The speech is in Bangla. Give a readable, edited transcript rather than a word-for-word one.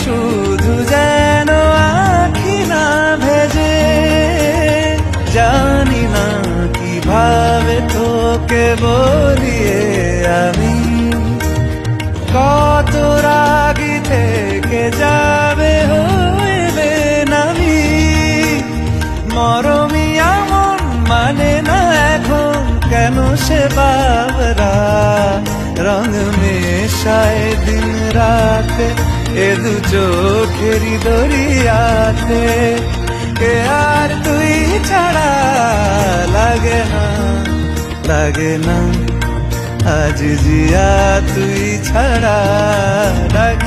শুধু যেন আঁখি না ভেজে। জানি না কিভাবে তোকে বলিয়ে আমি কত রাগি থেকে যাবে হইবে নামি। মরমি এমন মানে না এখন কেন সে বাবরা রং মেশায় দিন রাতে এ দু চোখেরি দরিয়াতে। কে আর তুই ছাড়া লাগে না লাগে না আজ জিয়া তুই ছাড়া লাগে।